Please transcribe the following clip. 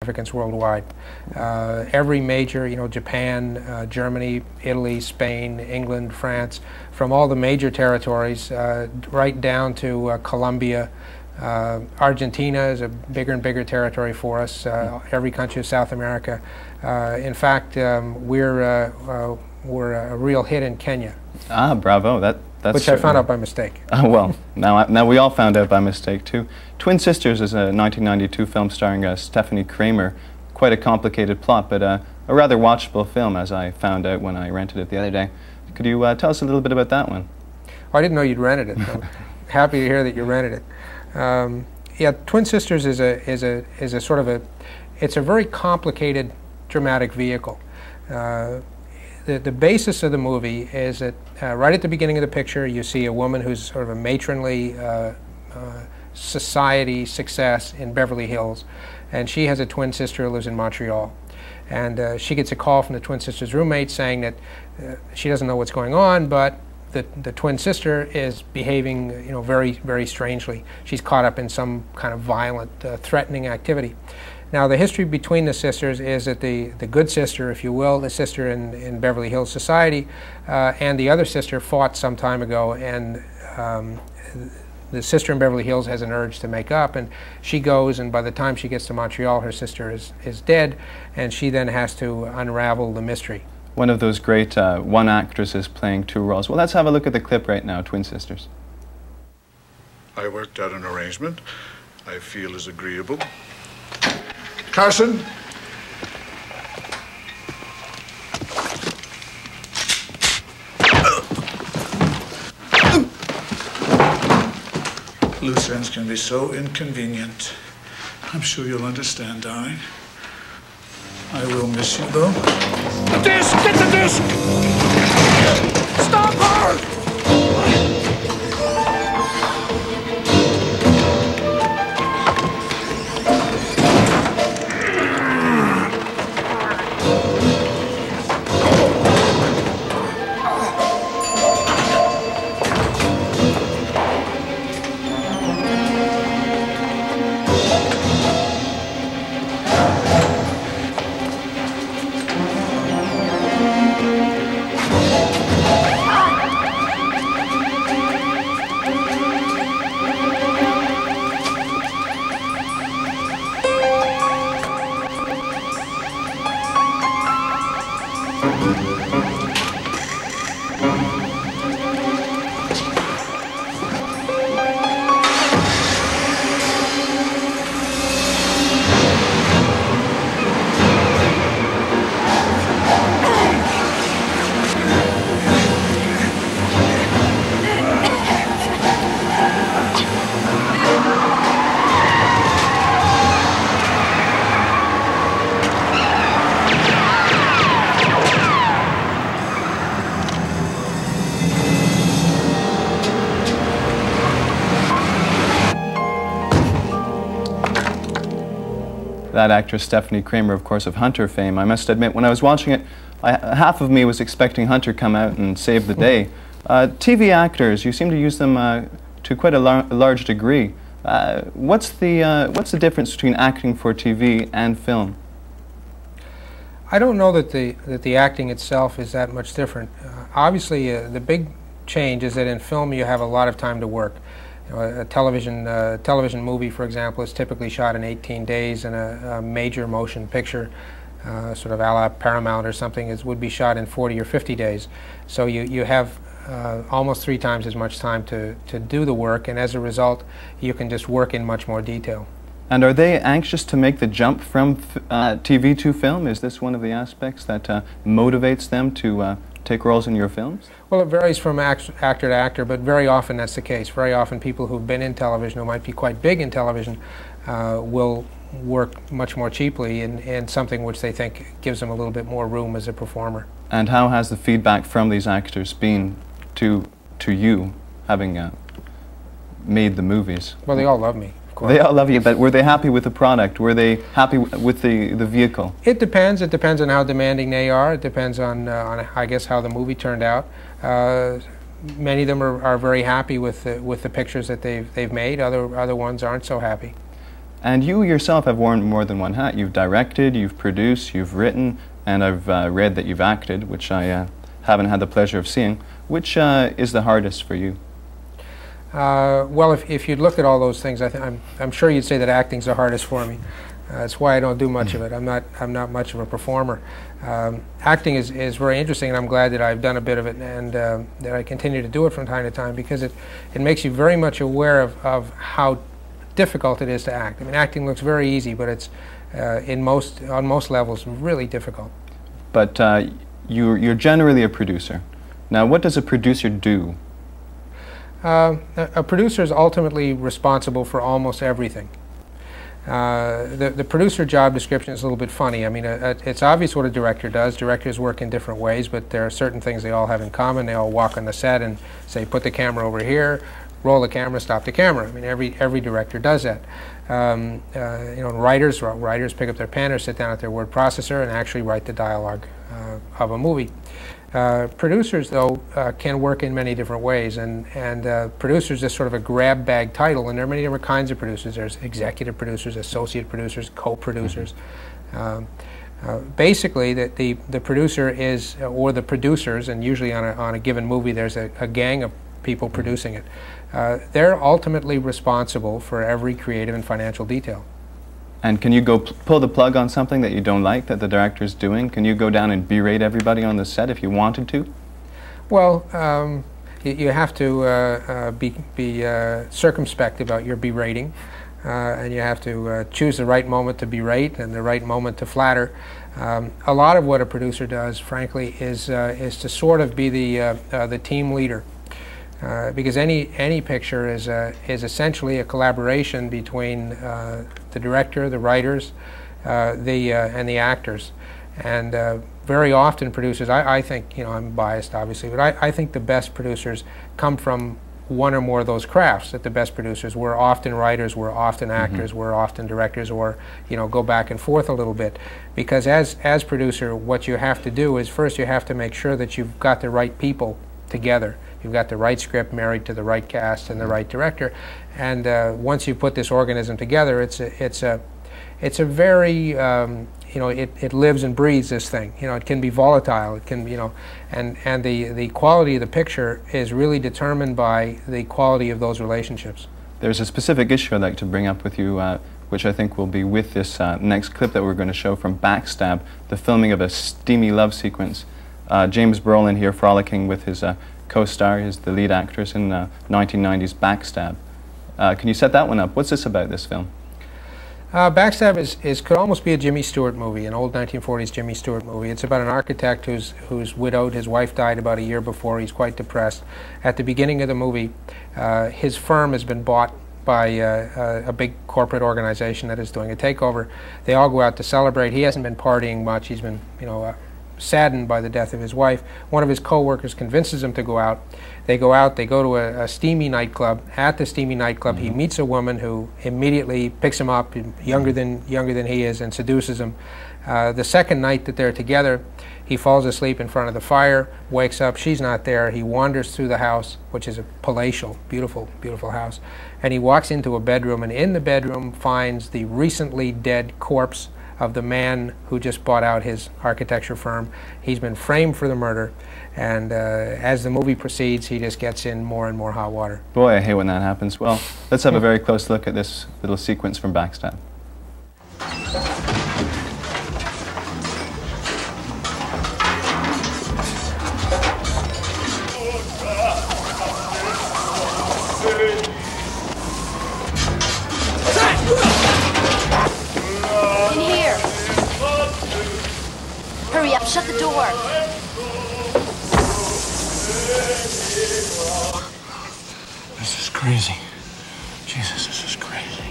significance worldwide. Every major, Japan, Germany, Italy, Spain, England, France, from all the major territories, right down to Colombia. Argentina is a bigger and bigger territory for us. Every country of South America. In fact, we're a real hit in Kenya. Ah, bravo! That's which I found out by mistake. Well, now we all found out by mistake too. Twin Sisters is a 1992 film starring Stephanie Kramer. Quite a complicated plot, but a rather watchable film, as I found out when I rented it the other day. Could you tell us a little bit about that one? Oh, I didn't know you'd rented it. I'm happy to hear that you rented it. Yeah, Twin Sisters is a sort of it's a very complicated dramatic vehicle. The basis of the movie is that right at the beginning of the picture you see a woman who's sort of a matronly society success in Beverly Hills, and she has a twin sister who lives in Montreal. And she gets a call from the twin sister's roommate saying that she doesn't know what's going on, but the twin sister is behaving, very, very strangely. She's caught up in some kind of violent, threatening activity. Now, the history between the sisters is that the good sister, if you will, the sister in Beverly Hills society, and the other sister fought some time ago, and the sister in Beverly Hills has an urge to make up, and she goes, and by the time she gets to Montreal, her sister is dead, and she then has to unravel the mystery. One of those great one actresses playing two roles. Well, let's have a look at the clip right now, Twin Sisters. I worked out an arrangement I feel is agreeable. Carson? Loose ends can be so inconvenient. I'm sure you'll understand, darling. I will miss you, though. The disc! Get the disc! Stop her! That actress Stephanie Kramer, of course, of Hunter fame. I must admit, when I was watching it, half of me was expecting Hunter to come out and save the day. TV actors, you seem to use them to quite a large degree. What's the difference between acting for TV and film? I don't know that the acting itself is that much different. Obviously, the big change is that in film you have a lot of time to work. A television movie, for example, is typically shot in 18 days, and a major motion picture, sort of a la Paramount or something, would be shot in 40 or 50 days. So you have almost 3 times as much time to do the work, and as a result, you can just work in much more detail. And are they anxious to make the jump from TV to film? Is this one of the aspects that motivates them to take roles in your films? Well, it varies from actor to actor, but very often that's the case. Very often people who've been in television, who might be quite big in television, will work much more cheaply in something which they think gives them a little bit more room as a performer. And how has the feedback from these actors been to you, having made the movies? Well, they all love me. course. They all love you, but were they happy with the product? Were they happy with the vehicle? It depends. It depends on how demanding they are. It depends on I guess, how the movie turned out. Many of them are very happy with the pictures that they've made. Other ones aren't so happy. And you yourself have worn more than one hat. You've directed, you've produced, you've written, and I've read that you've acted, which I haven't had the pleasure of seeing. Which is the hardest for you? Well, if you'd look at all those things, I'm sure you'd say that acting's the hardest for me. That's why I don't do much of it. I'm not much of a performer. Acting is very interesting, and I'm glad that I've done a bit of it, and that I continue to do it from time to time, because it makes you very much aware of how difficult it is to act. I mean, acting looks very easy, but it's on most levels really difficult. But you're generally a producer. Now, what does a producer do? A producer is ultimately responsible for almost everything. The producer job description is a little bit funny. I mean, it's obvious what a director does. Directors work in different ways, but there are certain things they all have in common. They all walk on the set and say, put the camera over here, roll the camera, stop the camera. I mean, every director does that. You know, writers pick up their pen or sit down at their word processor and actually write the dialogue of a movie. Producers, though, can work in many different ways, and producers is sort of a grab bag title, and there are many different kinds of producers. There's executive producers, associate producers, co-producers. Basically, the producer is, or the producers, and usually on a given movie there's a gang of people producing it. They're ultimately responsible for every creative and financial detail. And can you go pull the plug on something that you don't like that the director's doing? Can you go down and berate everybody on the set if you wanted to? Well, you have to be circumspect about your berating, and you have to choose the right moment to berate and the right moment to flatter. A lot of what a producer does, frankly, is to sort of be the team leader. Because any picture is essentially a collaboration between the director, the writers, and the actors. And very often producers, I think, you know, I'm biased obviously, but I think the best producers come from one or more of those crafts. That the best producers were often writers, were often actors, were often directors, or, you know, go back and forth a little bit. Because as producer, what you have to do is first you have to make sure that you've got the right people together. You've got the right script married to the right cast and the right director, and once you put this organism together, it's a very you know, it lives and breathes this thing. You know, it can be volatile. It can, you know, and the quality of the picture is really determined by the quality of those relationships. There's a specific issue I'd like to bring up with you, which I think will be with this next clip that we're going to show from Backstab, the filming of a steamy love sequence. James Brolin here frolicking with his co-star, is the lead actress in 1990's Backstab. Can you set that one up? What's this about, this film? Backstab could almost be a Jimmy Stewart movie, an old 1940s Jimmy Stewart movie. It's about an architect who's widowed. His wife died about a year before. He's quite depressed. At the beginning of the movie, his firm has been bought by a big corporate organization that is doing a takeover. They all go out to celebrate. He hasn't been partying much. He's been, you know, saddened by the death of his wife. One of his co-workers convinces him to go out. They go out, they go to a steamy nightclub. At the steamy nightclub, he meets a woman who immediately picks him up, younger than he is, and seduces him. The second night that they're together, he falls asleep in front of the fire, wakes up, she's not there. He wanders through the house, which is a palatial, beautiful, beautiful house, and he walks into a bedroom, and in the bedroom finds the recently dead corpse of the man who just bought out his architecture firm. He's been framed for the murder, and as the movie proceeds, he just gets in more and more hot water. Boy, I hate when that happens. Well, let's have a very close look at this little sequence from Backstab. Hurry up, shut the door. This is crazy. Jesus, this is crazy.